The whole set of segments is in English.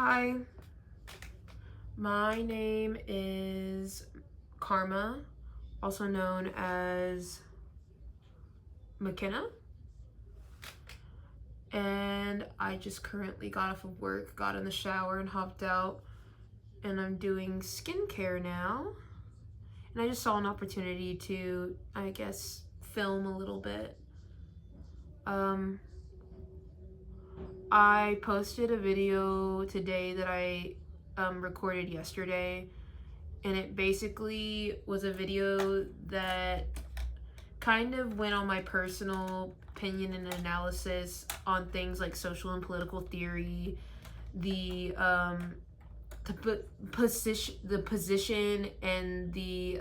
Hi, my name is Karma, also known as McKenna, and I just currently got off of work, got in the shower and hopped out, and I'm doing skincare now, and I just saw an opportunity to, I guess, film a little bit. I posted a video today that I recorded yesterday, and it basically was a video that kind of went on my personal opinion and analysis on things like social and political theory, the position and the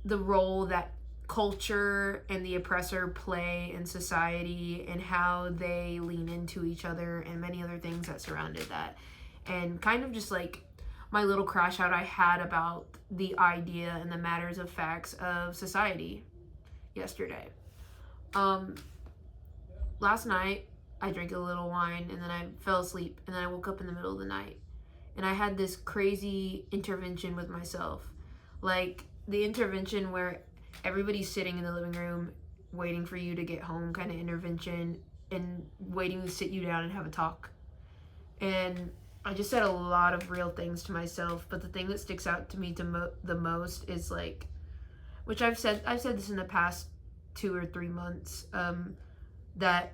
role that culture and the oppressor play in society and how they lean into each other and many other things that surrounded that, and kind of just like my little crash out I had about the idea and the matters of facts of society yesterday. Last night I drank a little wine and then I fell asleep, and then I woke up in the middle of the night and I had this crazy intervention with myself, like the intervention where everybody's sitting in the living room waiting for you to get home kind of intervention, and waiting to sit you down and have a talk. And I just said a lot of real things to myself, but the thing that sticks out to me the most is like, which I've said this in the past 2 or 3 months, that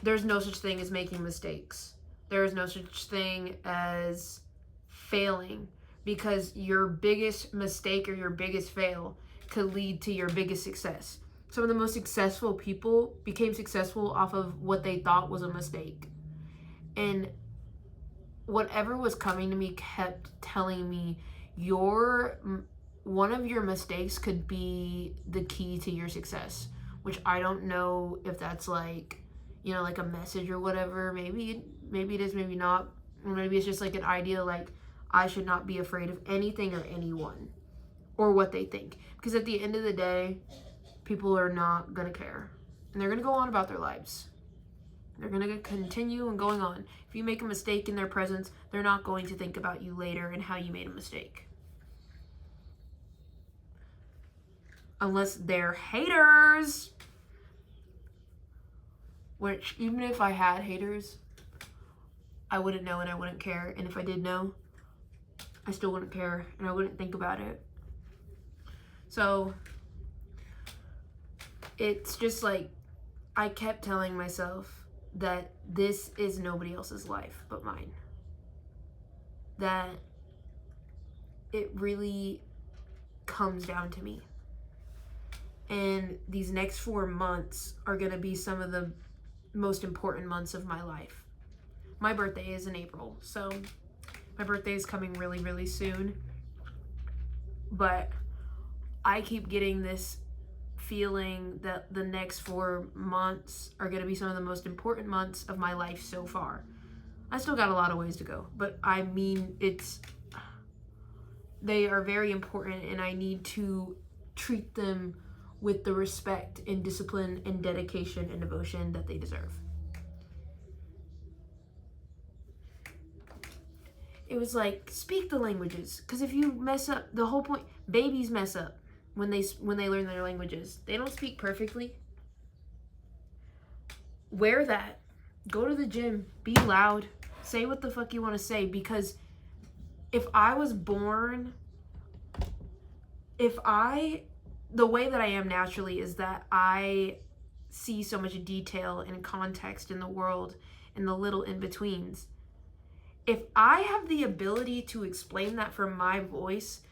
there's no such thing as making mistakes. There is no such thing as failing, because your biggest mistake or your biggest fail could lead to your biggest success. Some of the most successful people became successful off of what they thought was a mistake. And whatever was coming to me kept telling me, one of your mistakes could be the key to your success, which I don't know if that's like, like a message or whatever. Maybe it is, maybe not. Or maybe it's just like an idea, like I should not be afraid of anything or anyone or what they think. Because at the end of the day, people are not going to care. And they're going to go on about their lives. They're going to continue and going on. If you make a mistake in their presence, they're not going to think about you later and how you made a mistake. Unless they're haters. Which, even if I had haters, I wouldn't know and I wouldn't care. And if I did know, I still wouldn't care and I wouldn't think about it. So it's just like, I kept telling myself that this is nobody else's life but mine. That it really comes down to me. And these next 4 months are going to be some of the most important months of my life. My birthday is in April, so my birthday is coming really, really soon. But I keep getting this feeling that the next 4 months are going to be some of the most important months of my life so far. I still got a lot of ways to go, but I mean, they are very important, and I need to treat them with the respect and discipline and dedication and devotion that they deserve. It was like, speak the languages, because if you mess up, the whole point, babies mess up when they learn their languages. They don't speak perfectly. Wear that. Go to the gym. Be loud. Say what the fuck you want to say, because if I was born, the way that I am naturally is that I see so much detail and context in the world and the little in-betweens. If I have the ability to explain that from my voice,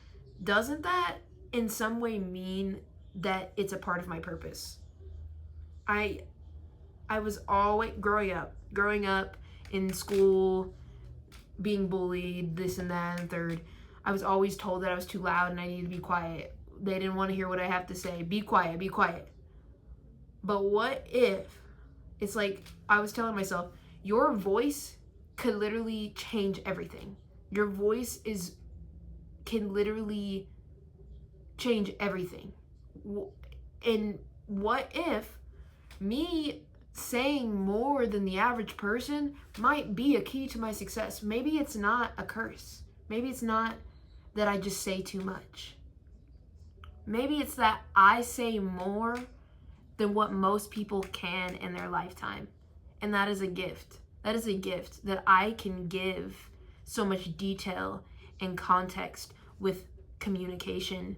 doesn't that in some way mean that it's a part of my purpose? I was always growing up in school, being bullied, this and that and third. I was always told that I was too loud and I needed to be quiet. They didn't want to hear what I have to say. Be quiet, be quiet. But what if, it's like I was telling myself, your voice could literally change everything. Your voice can literally change everything. And what if me saying more than the average person might be a key to my success. Maybe it's not a curse. Maybe it's not that I just say too much. Maybe it's that I say more than what most people can in their lifetime. And that is a gift. That is a gift that I can give so much detail and context with communication,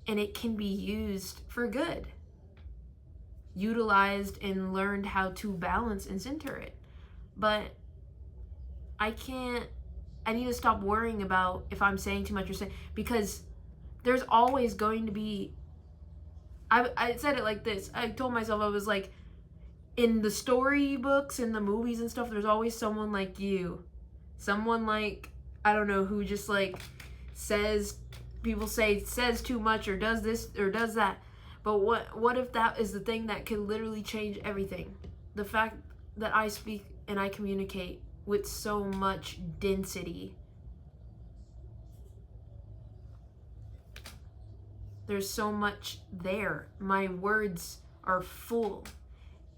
and it can be used for good, utilized and learned how to balance and center it. But I need to stop worrying about if I'm saying too much or saying, because there's always going to be, I said it like this. I told myself, I was like, in the storybooks and the movies and stuff, there's always someone like you. Someone like, I don't know, who just like says too much or does this or does that. But what if that is the thing that could literally change everything? The fact that I speak and I communicate with so much density. There's so much there. My words are full.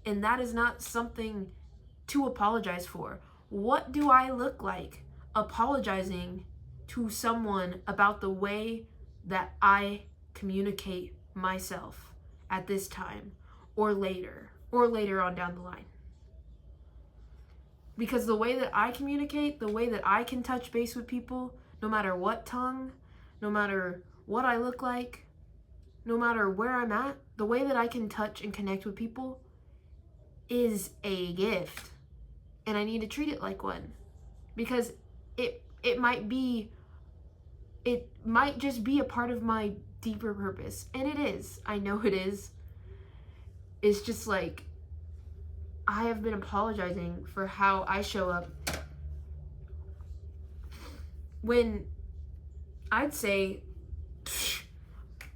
And that is not something to apologize for. What do I look like apologizing to someone about the way that I communicate myself at this time or later on down the line? Because the way that I communicate, the way that I can touch base with people, no matter what tongue, no matter what I look like, no matter where I'm at, the way that I can touch and connect with people is a gift. And I need to treat it like one. Because it might just be a part of my deeper purpose. And it is. I know it is. It's just like, I have been apologizing for how I show up when I'd say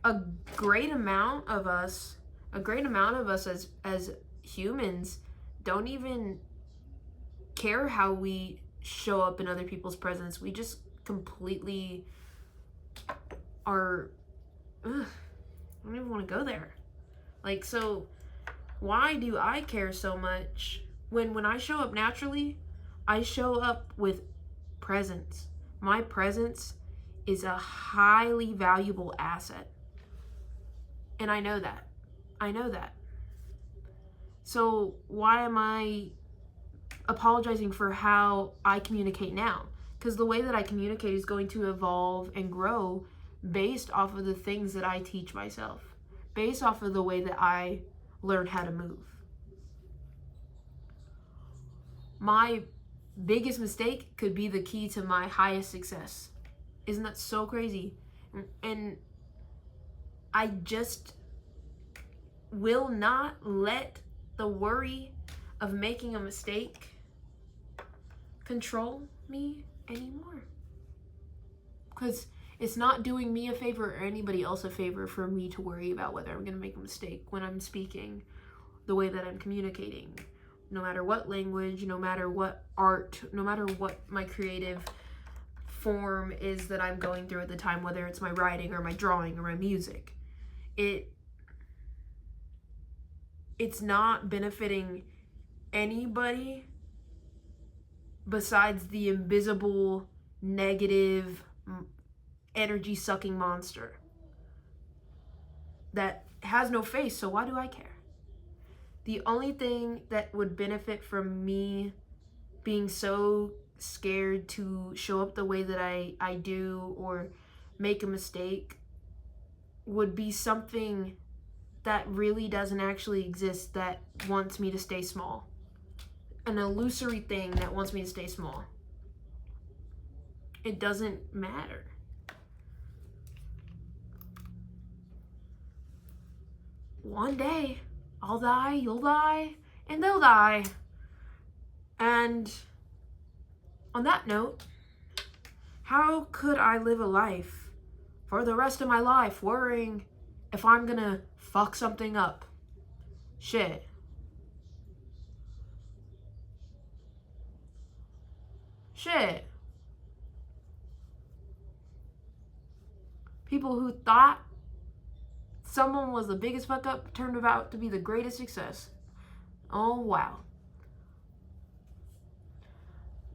a great amount of us as humans don't even care how we show up in other people's presence. We just completely are, I don't even want to go there. Like, so why do I care so much when I show up naturally, I show up with presence. My presence is a highly valuable asset. And I know that. So why am I apologizing for how I communicate now? Because the way that I communicate is going to evolve and grow based off of the things that I teach myself, based off of the way that I learn how to move. My biggest mistake could be the key to my highest success. Isn't that so crazy? And I just will not let the worry of making a mistake control me anymore. Because it's not doing me a favor or anybody else a favor for me to worry about whether I'm going to make a mistake when I'm speaking, the way that I'm communicating. No matter what language, no matter what art, no matter what my creative form is that I'm going through at the time, whether it's my writing or my drawing or my music. It's not benefiting anybody besides the invisible, negative, energy-sucking monster that has no face, so why do I care? The only thing that would benefit from me being so scared to show up the way that I do or make a mistake would be something that really doesn't actually exist, that wants me to stay small. An illusory thing that wants me to stay small. It doesn't matter. One day, I'll die, you'll die, and they'll die. And on that note, how could I live a life for the rest of my life worrying if I'm gonna fuck something up? Shit. People who thought someone was the biggest fuck up turned out to be the greatest success. Oh, wow.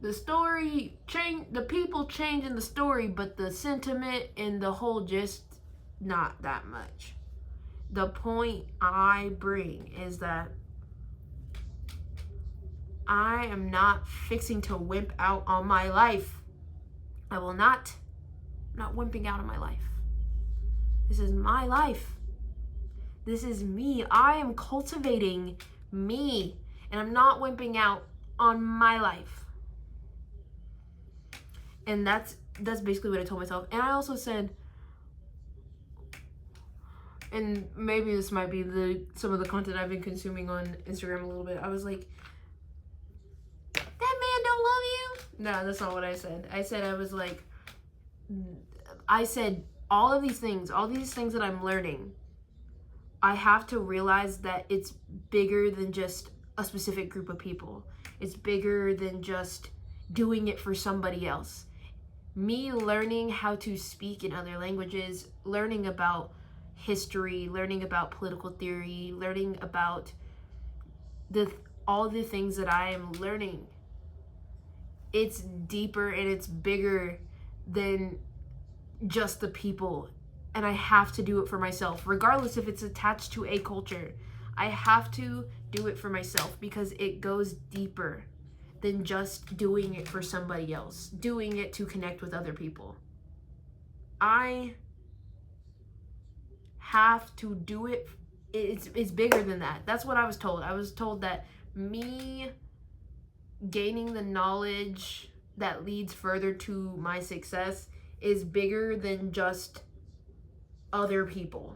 The story change, the people changing the story, but the sentiment and the whole gist, not that much. The point I bring is that I am not fixing to wimp out on my life. I will not. I'm not wimping out on my life. This is my life. This is me. I am cultivating me. And I'm not wimping out on my life. And that's basically what I told myself. And I also said, and maybe this might be some of the content I've been consuming on Instagram a little bit. I was like, that man don't love you? No, that's not what I said. I said all these things that I'm learning, I have to realize that it's bigger than just a specific group of people. It's bigger than just doing it for somebody else. Me learning how to speak in other languages, learning about history, learning about political theory, learning about all the things that I am learning. It's deeper and it's bigger than just the people. And I have to do it for myself, regardless if it's attached to a culture. I have to do it for myself because it goes deeper than just doing it for somebody else, doing it to connect with other people. I have to do it. It's bigger than that. That's what I was told. I was told that me gaining the knowledge that leads further to my success is bigger than just other people,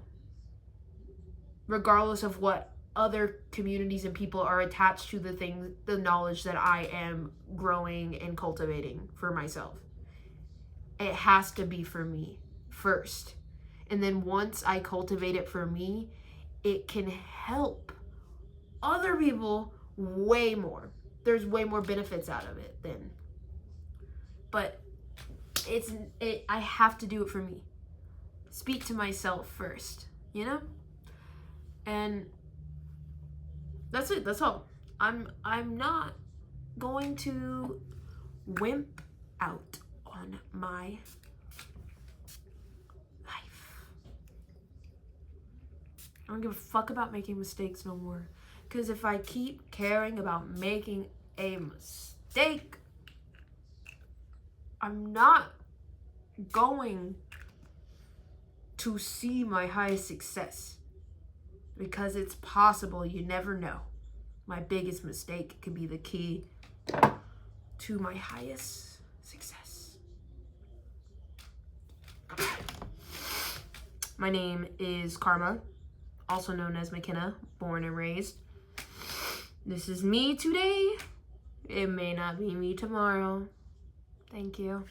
regardless of what other communities and people are attached to the knowledge that I am growing and cultivating for myself. It has to be for me first. And then once I cultivate it for me, it can help other people way more. There's way more benefits out of it then. But I have to do it for me. Speak to myself first, you know? And that's it. That's all. I'm not going to wimp out on my life. I don't give a fuck about making mistakes no more. Because if I keep caring about making a mistake, I'm not going to see my highest success. Because it's possible, you never know. My biggest mistake could be the key to my highest success. My name is Karma, also known as McKenna, born and raised. This is me today. It may not be me tomorrow. Thank you.